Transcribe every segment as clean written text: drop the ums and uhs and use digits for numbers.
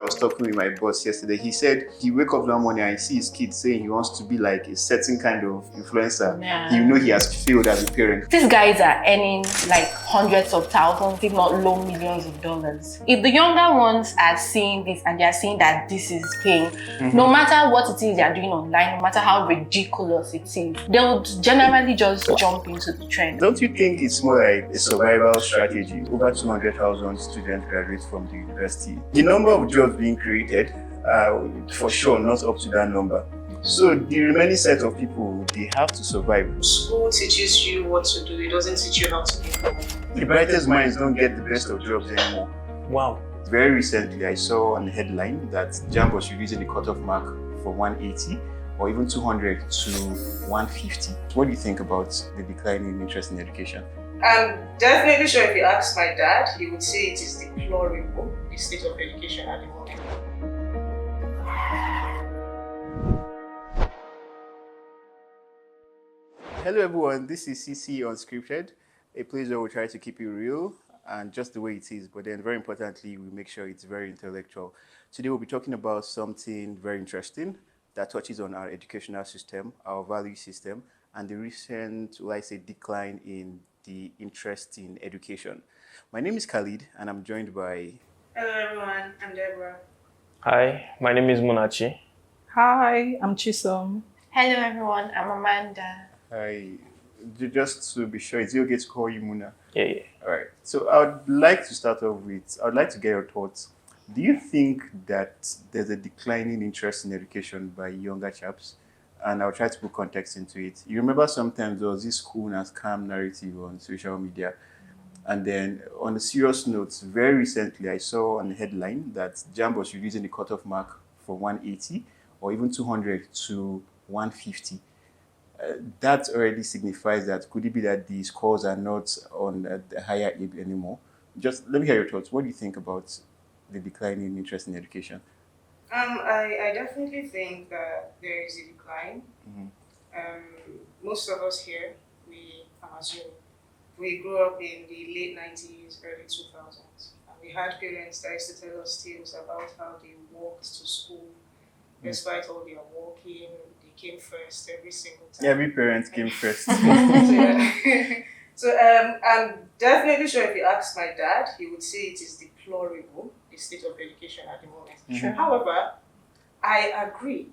was talking with my boss yesterday. He said he wake up one morning and he see his kid saying he wants to be like a certain kind of influencer. Yeah. You know he has failed as a parent. These guys are earning like hundreds of thousands, if not low millions of dollars. If the younger ones are seeing this and they are seeing that this is paying, no matter what it is they are doing online, no matter how ridiculous it is, they would generally just jump into the trend. Don't you think it's more like a survival strategy? Over 200,000 students graduate from the university. The number of jobs being created, for sure, not up to that number. So the remaining set of people, they have to survive. School teaches you what to do, it doesn't teach you how to make. The brightest minds don't get the best of jobs anymore. Wow. Very recently, I saw on the headline that JAMB was reducing the cutoff mark from 180 or even 200 to 150. What do you think about the decline in interest in education? I'm definitely sure if you ask my dad, he would say it is deplorable, the state of education at the moment. Hello everyone, this is CSEA Unscripted, a place where we try to keep it real and just the way it is, but then very importantly, we make sure it's very intellectual. Today we'll be talking about something very interesting that touches on our educational system, our value system, and the recent, decline in the interest in education. My name is Khalid, and I'm joined by... Hello everyone, I'm Deborah. Hi, my name is Munachi. Hi, I'm Chisom. Hello everyone, I'm Amanda. Hi. Just to be sure, is it okay to call you Muna? Yeah. All right. So I would like to start off with, I would like to get your thoughts. Do you think that there's a declining interest in education by younger chaps? And I'll try to put context into it. You remember sometimes there was this cool and scam narrative on social media. And then on a serious note, very recently I saw on the headline that JAMB was reducing the cutoff mark from 180 or even 200 to 150. That already signifies that could it be that the scores are not on the higher ebb anymore? Just let me hear your thoughts. What do you think about the declining interest in education? I definitely think that there is a decline. Most of us here, we grew up in the late 90s, early 2000s. And we had parents that used to tell us tales about how they walked to school. Despite all their walking, they came first every single time. Every parent came first. So I'm definitely sure if you ask my dad, he would say it is deplorable, the state of education at the moment. Sure. However, I agree,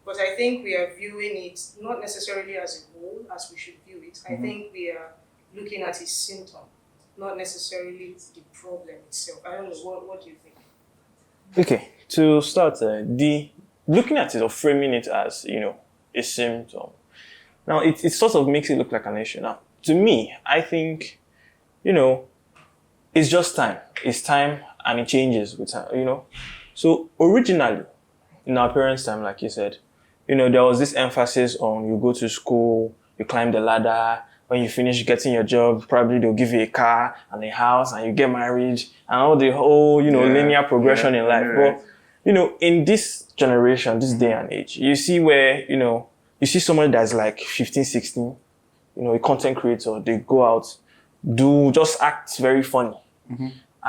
but I think we are viewing it not necessarily as a whole as we should view it. I think we are looking at a symptom, not necessarily the problem itself. I don't know, what do you think? Okay, to start, looking at it or framing it as, a symptom. Now, it sort of makes it look like an issue. Now, to me, I think, it's just time. It's time and it changes with time, So originally, in our parents' time, like you said, there was this emphasis on you go to school, you climb the ladder, when you finish getting your job, probably they'll give you a car and a house and you get married and all the whole, linear progression in life. Right. But, in this generation, this day and age, you see where, you see somebody that's like 15, 16, a content creator, they go out, just act very funny.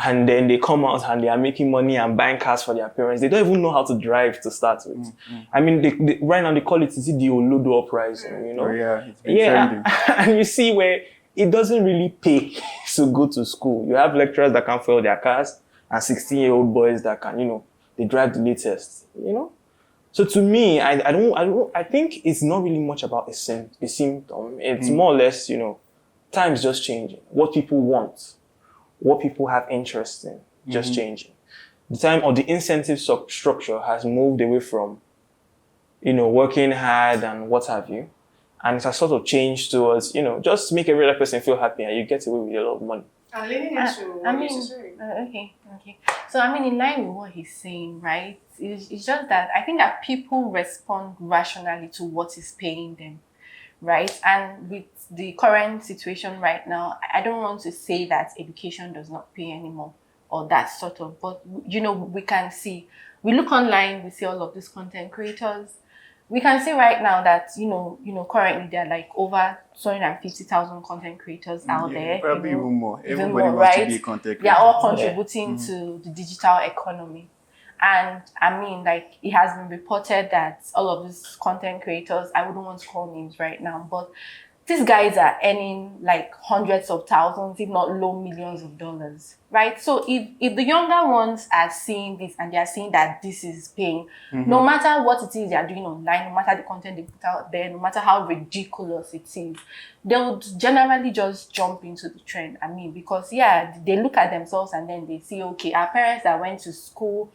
And then they come out and they are making money and buying cars for their parents. They don't even know how to drive to start with. I mean, they right now they call it the Olodo uprising, Oh yeah, it's been trending. And you see where it doesn't really pay to go to school. You have lecturers that can fuel their cars and 16-year-old boys that can, they drive the latest, So to me, I think it's not really much about a symptom. It's more or less, time's just changing. What people want, what people have interest in, just changing. The time or the incentive structure has moved away from, working hard and what have you. And it has sort of changed towards, just make every other person feel happy and you get away with a lot of money. I'm leaning into okay. So, in line with what he's saying, right? It's just that I think that people respond rationally to what is paying them, right? And with the current situation right now, I don't want to say that education does not pay anymore or that sort of, but, we can see, we look online, we see all of these content creators. We can see right now that, currently there are like over 250,000 content creators out there. Probably even more. Everybody wants right? to be a content creator. They are all contributing to the digital economy. And I mean, like, it has been reported that all of these content creators, I wouldn't want to call names right now, but these guys are earning like hundreds of thousands, if not low millions of dollars, right? So if the younger ones are seeing this and they are seeing that this is paying, no matter what it is they are doing online, no matter the content they put out there, no matter how ridiculous it is, they would generally just jump into the trend. I mean, because they look at themselves and then they see, okay, our parents that went to school,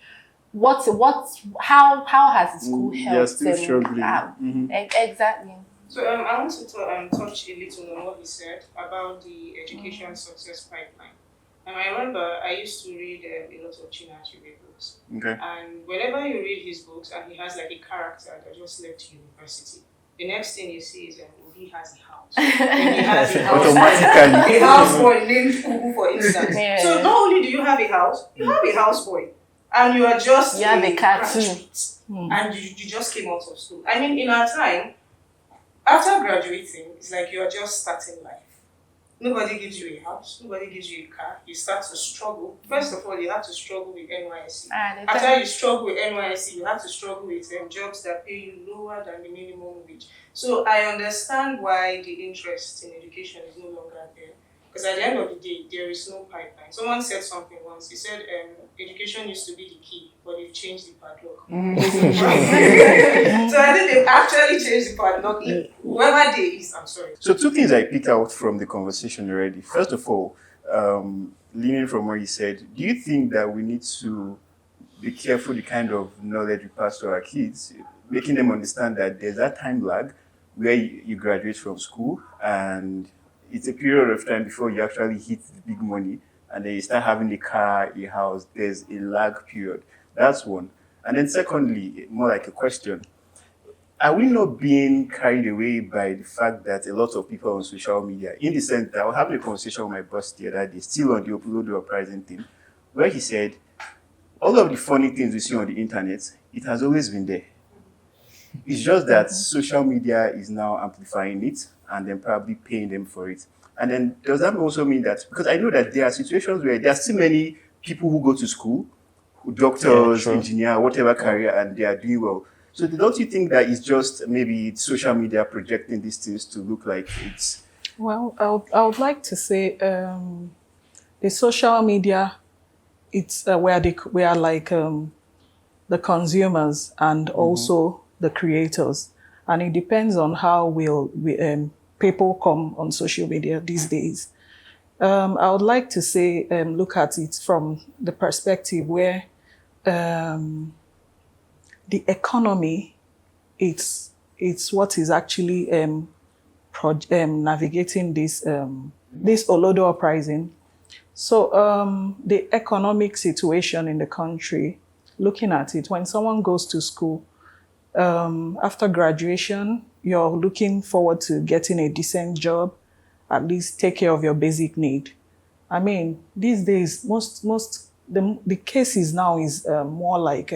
how has the school helped still them? struggling. Exactly. So I want to touch a little on what he said about the education success pipeline. And I remember I used to read a lot of Munachi books. Okay. And whenever you read his books and he has like a character that just left university, the next thing you see is he has a house. And he has a house. Automatically. A house boy named Kuku, for instance. Yeah. So not only do you have a house, you have a house boy. And you are just You have a car too. graduate. And you just came out of school. I mean, in our time, after graduating, it's like you are just starting life. Nobody gives you a house, nobody gives you a car. You start to struggle. First of all, you have to struggle with NYSC. After you struggle with NYSC, you have to struggle with jobs that pay you lower than the minimum wage. So I understand why the interest in education is no longer there. Because at the end of the day, there is no pipeline. Someone said something once. He said education used to be the key, but they've changed the padlock. So I think they've actually changed the padlock. Whoever they is, I'm sorry. So two things I picked out from the conversation already. First of all, leaning from what you said, do you think that we need to be careful the kind of knowledge we pass to our kids, making them understand that there's that time lag where you graduate from school and it's a period of time before you actually hit the big money and then you start having a car, a house. There's a lag period. That's one. And then secondly, more like a question. Are we not being carried away by the fact that a lot of people on social media, in the sense that I was having a conversation with my boss the other day, still on the upload or pricing thing, where he said, all of the funny things we see on the internet, it has always been there. It's just that social media is now amplifying it and then probably paying them for it. And then does that also mean that, because I know that there are situations where there are still many people who go to school, doctors, engineer, whatever career, and they are doing well. So don't you think that it's just maybe social media projecting these things to look like it's... Well, I would like to say the social media, it's we are like the consumers and also the creators. And it depends on how people come on social media these days. I would like to say, look at it from the perspective where the economy, it's what is actually navigating this Olodo uprising. So the economic situation in the country, looking at it, when someone goes to school, after graduation, you're looking forward to getting a decent job, at least take care of your basic need. I mean, these days, the cases now is more like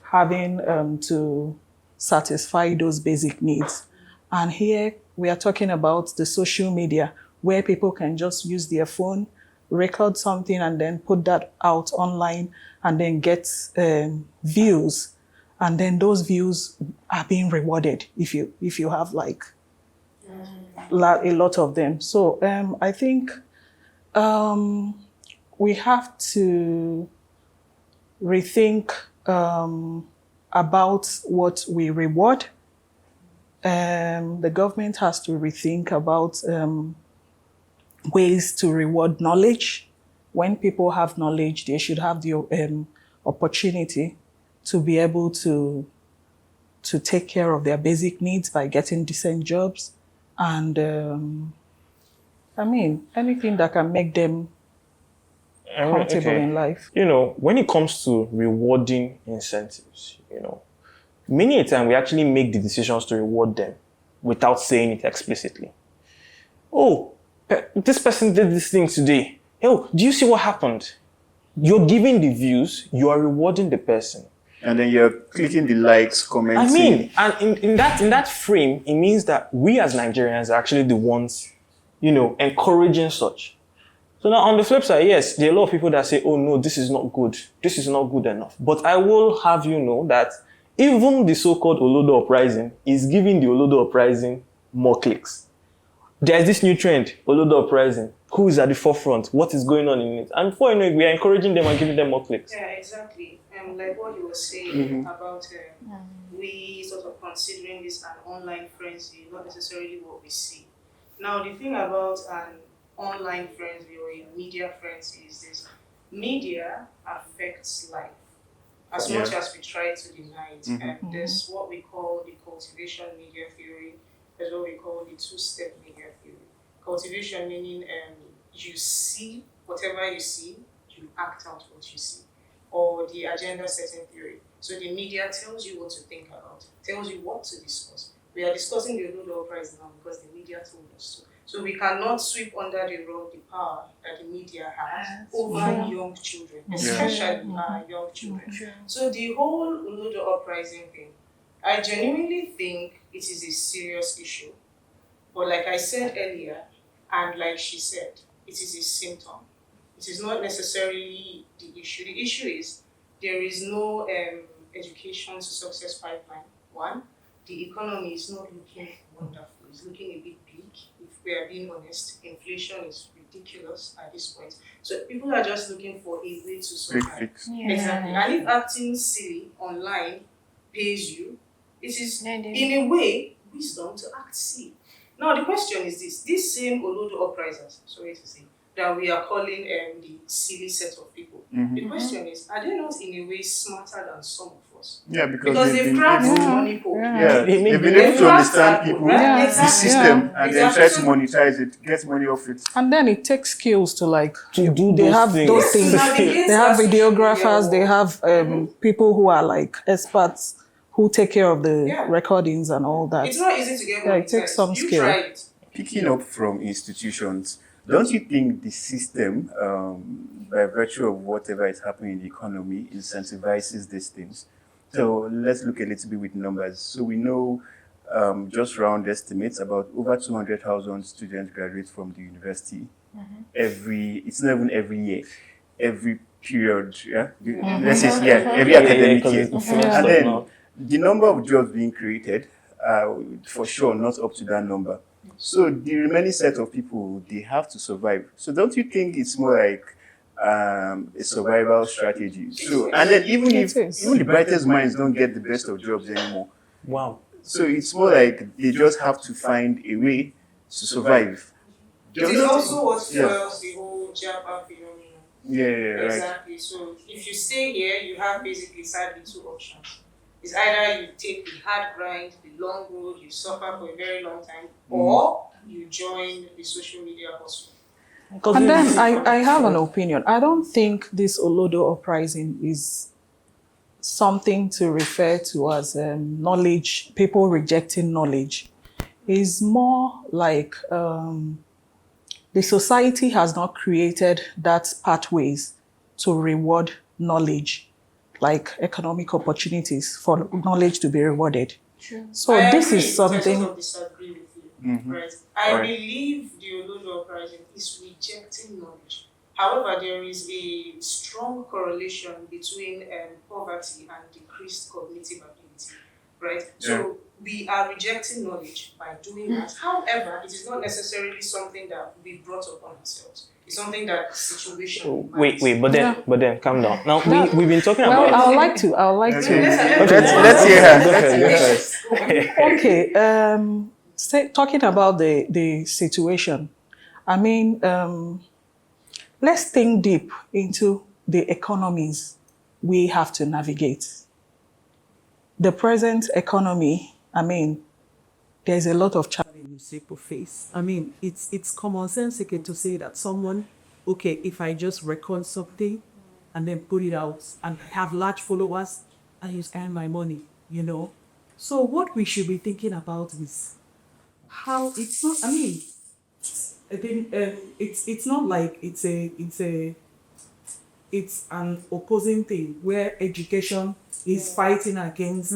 having to satisfy those basic needs. And here we are talking about the social media where people can just use their phone, record something and then put that out online and then get views. And then those views are being rewarded if you have like a lot of them. So I think we have to rethink about what we reward. The government has to rethink about ways to reward knowledge. When people have knowledge, they should have the opportunity to be able to take care of their basic needs by getting decent jobs. And I mean, anything that can make them comfortable in life. You know, when it comes to rewarding incentives, many a time we actually make the decisions to reward them without saying it explicitly. Oh, this person did this thing today. Oh, do you see what happened? You're giving the views, you are rewarding the person. And then you're clicking the likes, commenting. I mean, and in that frame, it means that we as Nigerians are actually the ones, encouraging such. So now on the flip side, yes, there are a lot of people that say, oh no, this is not good. This is not good enough. But I will have you know that even the so-called Olodo uprising is giving the Olodo uprising more clicks. There's this new trend, Olodo uprising. Who is at the forefront? What is going on in it? And before you know it, we are encouraging them and giving them more clicks. Yeah, exactly. Like what you were saying about we sort of considering this an online frenzy, not necessarily what we see. Now, the thing about an online frenzy or a media frenzy is this: media affects life as much as we try to deny it. And there's what we call the cultivation media theory. There's what we call the two-step media theory. Cultivation meaning you see whatever you see, you act out what you see, or the agenda setting theory. So the media tells you what to think about, tells you what to discuss. We are discussing the Olodo uprising now because the media told us to. So we cannot sweep under the rug the power that the media has over young children, especially young children. So the whole Olodo uprising thing, I genuinely think it is a serious issue. But like I said earlier, and like she said, it is a symptom. It is not necessarily the issue. The issue is there is no education to success pipeline. One, the economy is not looking wonderful. It's looking a bit bleak. If we are being honest, inflation is ridiculous at this point. So people are just looking for a way to survive. Exactly. And if acting silly online pays you, it is in a way wisdom to act silly. Now the question is this same Olodo uprisers, sorry to say, that we are calling the silly set of people. The question is, are they not in a way smarter than some of us? Yeah, because they've cracked the money code. Yeah, they've been able to understand people, the system, and then try to Exactly. monetize it, get money off it. And then it takes skills to like To do they those have things. those things. Navigate They have that social videographers. media They have people who are like experts who take care of the Yeah. recordings and all that. It's not easy to get Yeah, money. it takes some You skill. try it. Picking up from institutions, don't you think the system, by virtue of whatever is happening in the economy, incentivizes these things? So let's look a little bit with numbers. So we know, just round estimates, about over 200,000 students graduate from the university it's not even every year, every period, let's say, every academic year. And then the number of jobs being created, for sure, not up to that number. So the remaining set of people, they have to survive. So don't you think it's more like a survival strategy? So, and then even the brightest minds don't get the best of jobs anymore. Wow. So it's more like they just have to find a way to survive. It is also what fuels the whole JAMB phenomenon. Right. Exactly. So if you stay here, you have basically sadly two options. It's either you take the hard grind, the long road, you suffer for a very long time, or you join the social media hustle. And then I have an opinion. I don't think this Olodo uprising is something to refer to as knowledge, people rejecting knowledge. It's more like the society has not created that pathways to reward knowledge, like economic opportunities for knowledge to be rewarded. True. So this is something. I sort of disagree with you. Right? I believe the Olodo uprising is rejecting knowledge. However, there is a strong correlation between poverty and decreased cognitive ability. Right? So we are rejecting knowledge by doing that. However, it is not necessarily something that we brought upon ourselves. It's something that situation. Wait, but then, calm down. Now we've been talking Well, about. I would like to. Let's hear her. Let's hear her. Okay. Talking about the situation, I mean, let's think deep into the economies we have to navigate. The present economy, I mean, there's a lot of challenges people face. I mean, it's commonsensical to say that someone, okay, if I just record something and then put it out and have large followers, I just earn my money, you know. So what we should be thinking about is how it's not. I mean, I think it's not like it's an opposing thing where education is fighting against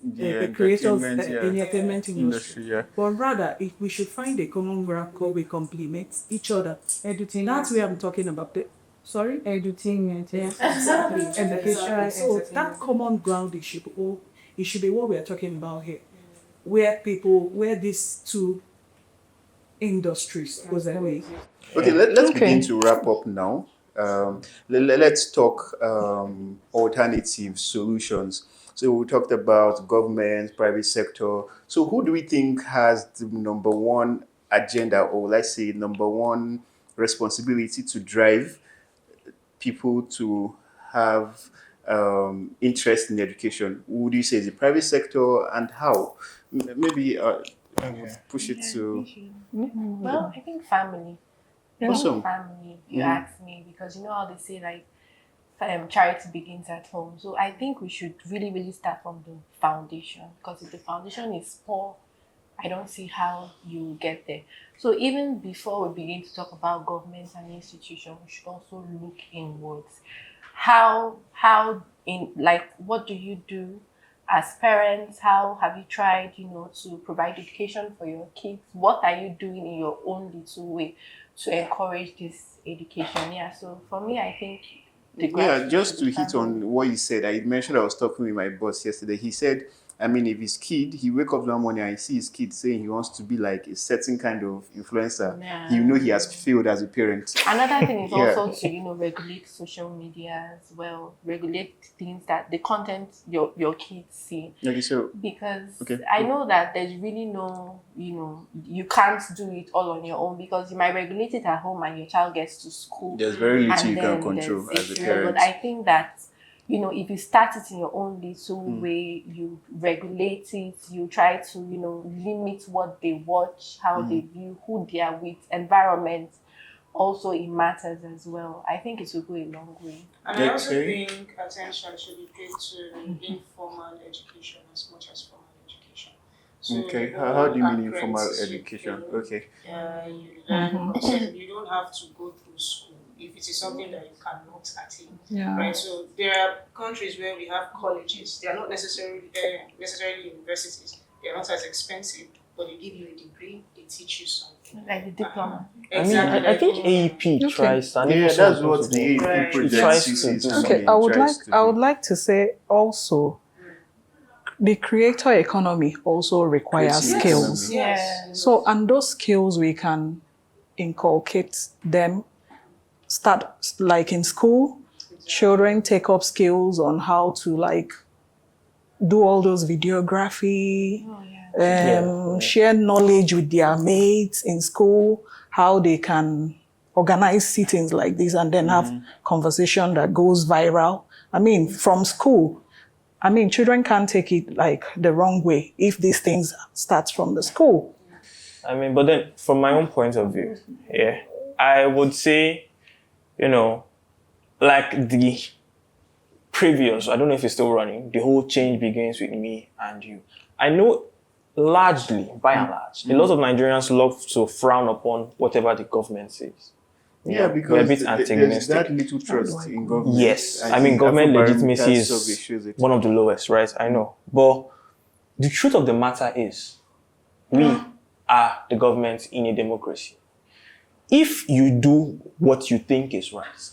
Yeah, creators entertainment, in the entertainment industry. industry, yeah. But rather, if we should find a common ground where we complement each other. Edutainment. That's where I'm talking about. Sorry? Edutainment. Yeah, exactly. Education. So that common ground it should be what we're talking about here. Where these two industries goes away. Okay, let's begin to wrap up now. Let's talk alternative solutions. So we talked about government, private sector. So who do we think has the number one agenda, or let's say number one responsibility to drive people to have interest in education? Who do you say is the private sector, and how? Maybe push it to. Well, I think family. Awesome. Family, if you ask me, because you know how they say like charity begins at home. So I think we should really, really start from the foundation, because if the foundation is poor, I don't see how you get there. So even before we begin to talk about governments and institutions, we should also look inwards. How what do you do as parents? How have you tried, to provide education for your kids? What are you doing in your own little way to encourage this education? Yeah, so for me, I think Just to hit on what you said, I mentioned I was talking with my boss yesterday. He said, if his kid, he wake up one morning and he see his kid saying he wants to be like a certain kind of influencer, he has failed as a parent. Another thing is also to, regulate social media as well. Regulate things the content your kids see. Okay, so because I know that there's really no, you can't do it all on your own, because you might regulate it at home and your child gets to school. There's very little you can control as a parent. But I think that if you start it in your own little way, you regulate it, you try to, limit what they watch, how they view, who they are with, environment, also it matters as well. I think it will go a long way. And I also think attention should be paid to informal education as much as formal education. So how do you mean informal education? Okay. You don't have to go through school if it is something that you cannot attain. Yeah. Right. So there are countries where we have colleges. They are not necessarily universities. They are not as expensive, but they give you a degree. They teach you something. Like the diploma. Exactly. I think AEP tries. And that's what the AEP project tries is. to do. Okay, I would like to say also, the creator economy also requires Creative skills. economy. Yeah. So, and those skills we can inculcate them. Start like in school, children take up skills on how to do all those videography, share knowledge with their mates in school, how they can organize sittings like this and then have conversation that goes viral. From school, children can't take it the wrong way if these things start from the school. But then from my own point of view, I would say, like the previous, I don't know if it's still running, the whole change begins with me and you. I know largely, by and large, a lot of Nigerians love to frown upon whatever the government says. Because we're a bit there's antagonistic. that little trust in government. Yes, government legitimacy is one of the lowest, right? I know. But the truth of the matter is, we are the government in a democracy. If you do what you think is right,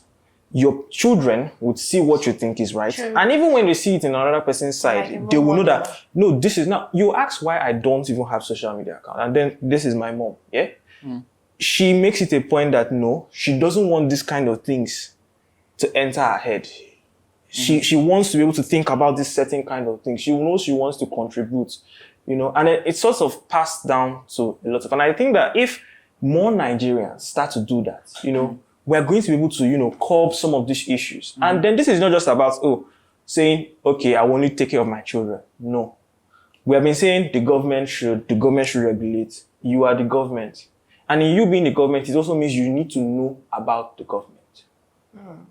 your children would see what you think is right. True. And even when they see it in another person's side, they will know that, no, this is not. You ask why I don't even have social media account. And then this is my mom, She makes it a point that, no, she doesn't want this kind of things to enter her head. She wants to be able to think about this certain kind of thing. She knows she wants to contribute, and it's sort of passed down to a lot of. And I think that if more Nigerians start to do that, we're going to be able to, curb some of these issues. And then this is not just about, saying, okay, I want to take care of my children. No. We have been saying the government should regulate. You are the government. And in you being the government, it also means you need to know about the government.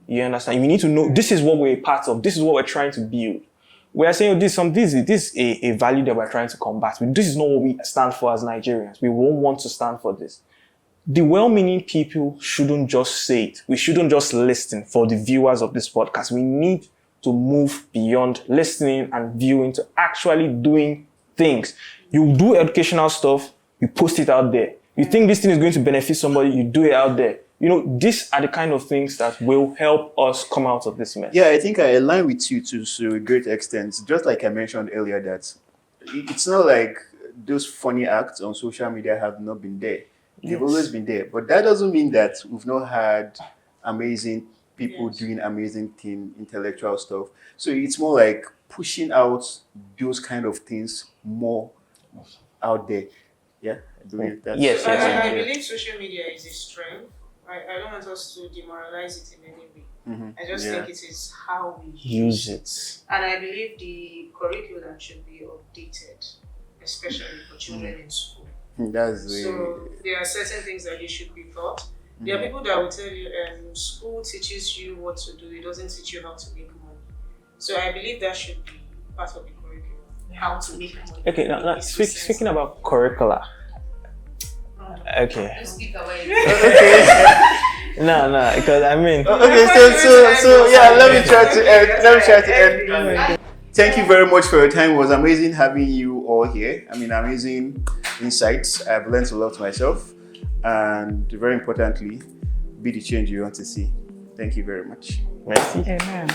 You understand? You need to know, this is what we're a part of. This is what we're trying to build. We are saying, this is a value that we're trying to combat. This is not what we stand for as Nigerians. We won't want to stand for this. The well-meaning people shouldn't just say it. We shouldn't just listen for the viewers of this podcast. We need to move beyond listening and viewing to actually doing things. You do educational stuff, you post it out there. You think this thing is going to benefit somebody, you do it out there. You know, these are the kind of things that will help us come out of this mess. Yeah, I think I align with you to a great extent. Just like I mentioned earlier, that it's not like those funny acts on social media have not been there. They've always been there. But that doesn't mean that we've not had amazing people doing amazing intellectual stuff. So it's more like pushing out those kind of things more out there. Yeah, I believe that. Yes, I believe social media is a strength. I don't want us to demoralize it in any way. I just think it is how we use it. And I believe the curriculum should be updated, especially for children in school. So there are certain things that you should be taught. There are people that will tell you, school teaches you what to do, it doesn't teach you how to make money. So I believe that should be part of the curriculum, how to make money. Okay, now speaking about curricula. Okay. Don't speak away. No, because I mean. Okay, so yeah, let me try to end. Thank you very much for your time. It was amazing having you all here. I mean, amazing insights. I've learned a lot myself. And very importantly, be the change you want to see. Thank you very much. Merci. Amen.